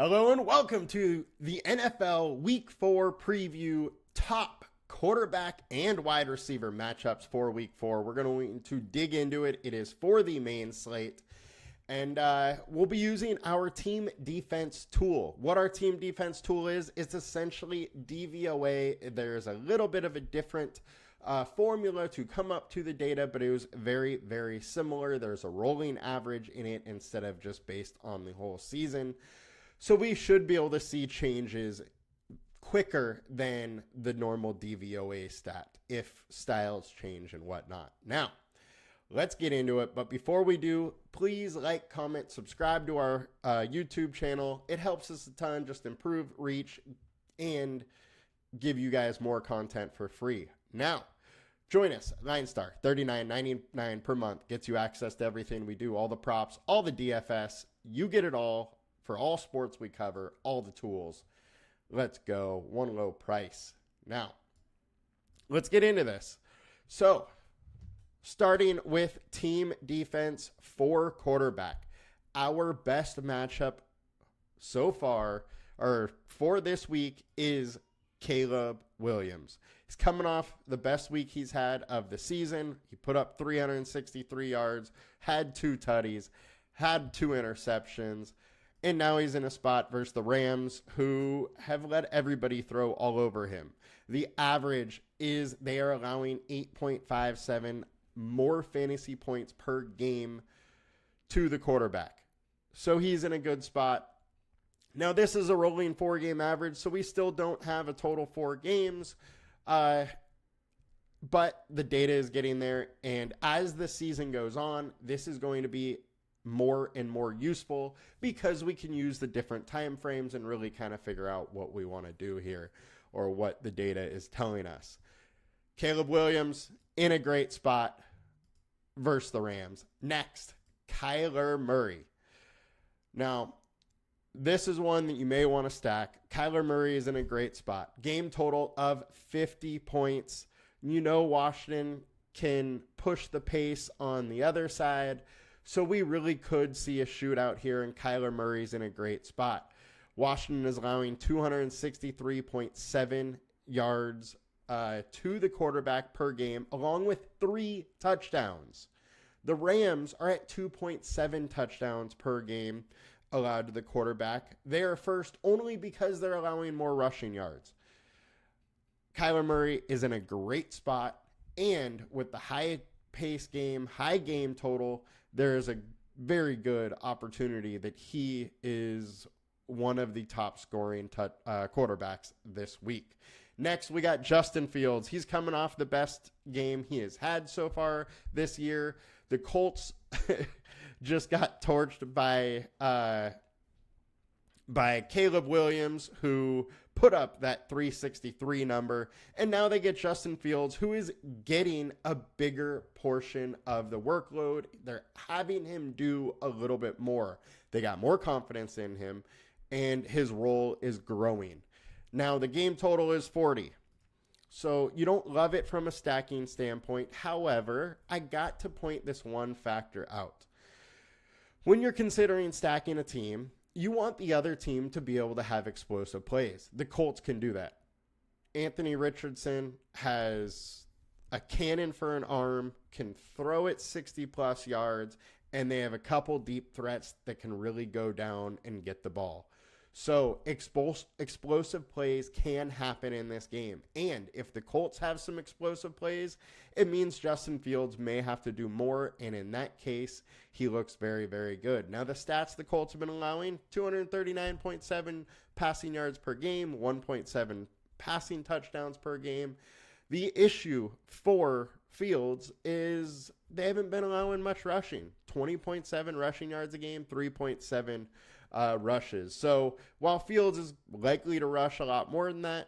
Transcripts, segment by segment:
Hello and welcome to the NFL Week 4 preview, top quarterback and wide receiver matchups for Week 4. We're going to dig into it. It is for the main slate. And we'll be using our team defense tool. What our team defense tool is, it's essentially DVOA. There's a little bit of a different formula to come up to the data, but it was very, very similar. There's a rolling average in it instead of just based on the whole season. So we should be able to see changes quicker than the normal DVOA stat if styles change and whatnot. Now, let's get into it. But before we do, please like, comment, subscribe to our YouTube channel. It helps us a ton, just improve reach and give you guys more content for free. Now, join us. 9-star, $39.99 per month. Gets you access to everything we do, all the props, all the DFS. You get it all for all sports we cover, all the tools. Let's go. One low price. Now, let's get into this. So, starting with team defense for quarterback. Our best matchup so far, or for this week, is Caleb Williams. He's coming off the best week he's had of the season. He put up 363 yards, had 2 tutties, had 2 interceptions, and now he's in a spot versus the Rams, who have let everybody throw all over him. The average is they are allowing 8.57 more fantasy points per game to the quarterback. So he's in a good spot. Now, this is a rolling 4-game average, so we still don't have a total 4 games. But the data is getting there. And as the season goes on, this is going to be more and more useful because we can use the different time frames and really kind of figure out what we want to do here or what the data is telling us. Caleb Williams in a great spot versus the Rams. Next, Kyler Murray. Now, this is one that you may want to stack. Kyler Murray is in a great spot. Game total of 50 points. You know Washington can push the pace on the other side. So we really could see a shootout here, and Kyler Murray's in a great spot. Washington is allowing 263.7 yards to the quarterback per game, along with 3 touchdowns. The Rams are at 2.7 touchdowns per game allowed to the quarterback. They are first only because they're allowing more rushing yards. Kyler Murray is in a great spot, and with the high-pace game, high game total, there is a very good opportunity that he is one of the top scoring quarterbacks this week. Next, we got Justin Fields. He's coming off the best game he has had so far this year. The Colts just got torched by Caleb Williams, who put up that 363 number. And now they get Justin Fields, who is getting a bigger portion of the workload. They're having him do a little bit more. They got more confidence in him, and his role is growing. Now, the game total is 40. So you don't love it from a stacking standpoint. However, I got to point this one factor out. When you're considering stacking a team, you want the other team to be able to have explosive plays. The Colts can do that. Anthony Richardson has a cannon for an arm, can throw it 60-plus yards, and they have a couple deep threats that can really go down and get the ball. So explosive plays can happen in this game. And if the Colts have some explosive plays, it means Justin Fields may have to do more. And in that case, he looks very, very good. Now, the stats the Colts have been allowing, 239.7 passing yards per game, 1.7 passing touchdowns per game. The issue for Fields is they haven't been allowing much rushing. 20.7 rushing yards a game, 3.7 rushes. So while Fields is likely to rush a lot more than that,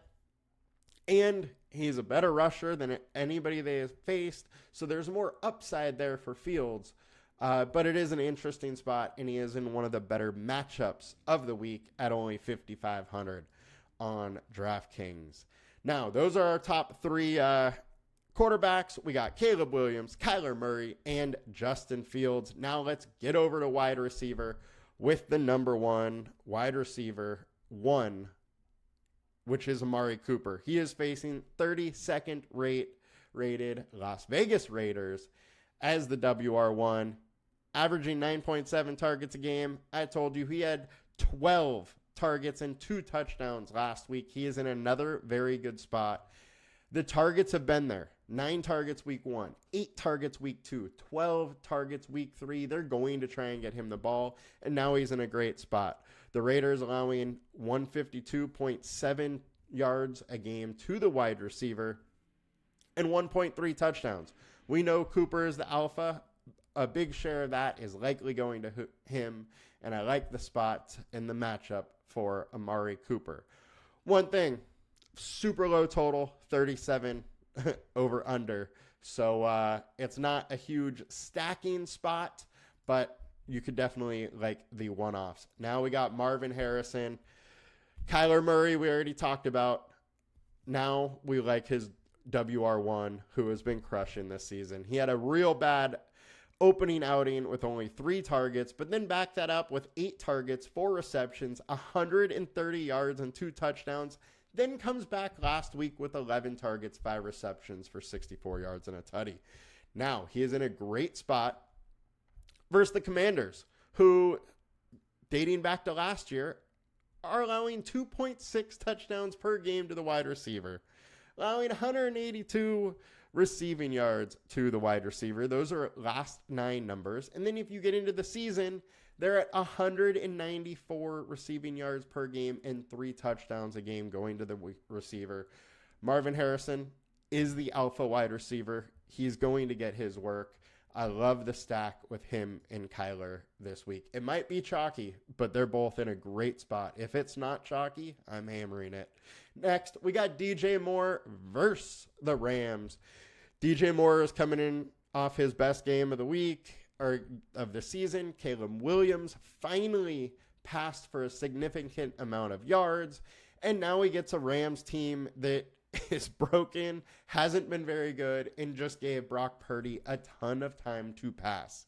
and he's a better rusher than anybody they have faced, so there's more upside there for Fields, but it is an interesting spot, and he is in one of the better matchups of the week at only 5,500 on DraftKings. Now, those are our top 3 quarterbacks. We got Caleb Williams, Kyler Murray, and Justin Fields. Now let's get over to wide receiver. with the number one wide receiver, which is Amari Cooper. He is facing 32nd rated Las Vegas Raiders as the WR1, averaging 9.7 targets a game. I told you he had 12 targets and 2 touchdowns last week. He is in another very good spot. The targets have been there. 9 targets week 1, 8 targets week 2, 12 targets week 3. They're going to try and get him the ball, and now he's in a great spot. The Raiders allowing 152.7 yards a game to the wide receiver and 1.3 touchdowns. We know Cooper is the alpha. A big share of that is likely going to him, and I like the spot in the matchup for Amari Cooper. One thing, super low total, 37 over under. So it's not a huge stacking spot, but you could definitely like the one-offs. Now we got Marvin Harrison. Kyler Murray, we already talked about. Now we like his WR1, who has been crushing this season. He had a real bad opening outing with only 3 targets, but then backed that up with 8 targets, 4 receptions, 130 yards, and 2 touchdowns. Then comes back last week with 11 targets, 5 receptions for 64 yards and a tutty. Now, he is in a great spot versus the Commanders, who, dating back to last year, are allowing 2.6 touchdowns per game to the wide receiver, allowing 182 receiving yards to the wide receiver. Those are last 9 numbers. And then if you get into the season, they're at 194 receiving yards per game and 3 touchdowns a game going to the receiver. Marvin Harrison is the alpha wide receiver. He's going to get his work. I love the stack with him and Kyler this week. It might be chalky, but they're both in a great spot. If it's not chalky, I'm hammering it. Next, we got DJ Moore versus the Rams. DJ Moore is coming in off his best game of the week, or of the season. Caleb Williams finally passed for a significant amount of yards, and now he gets a Rams team that is broken, hasn't been very good, and just gave Brock Purdy a ton of time to pass.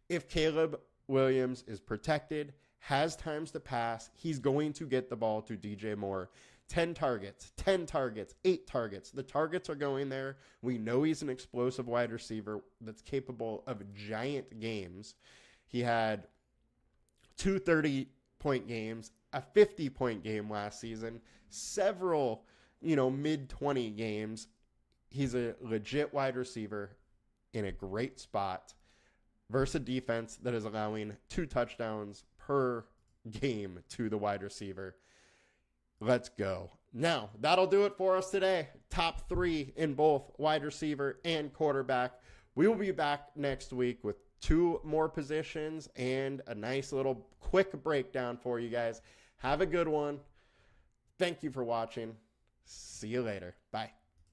If Caleb Williams is protected, has times to pass, he's going to get the ball to DJ Moore. 10 targets, 8 targets. The targets are going there. We know he's an explosive wide receiver that's capable of giant games. He had 2 30-point games, a 50-point game last season, several, mid-20 games. He's a legit wide receiver in a great spot versus a defense that is allowing 2 touchdowns per game to the wide receiver. Let's go. Now, that'll do it for us today. Top 3 in both wide receiver and quarterback. We will be back next week with 2 more positions and a nice little quick breakdown for you guys. Have a good one. Thank you for watching. See you later. Bye.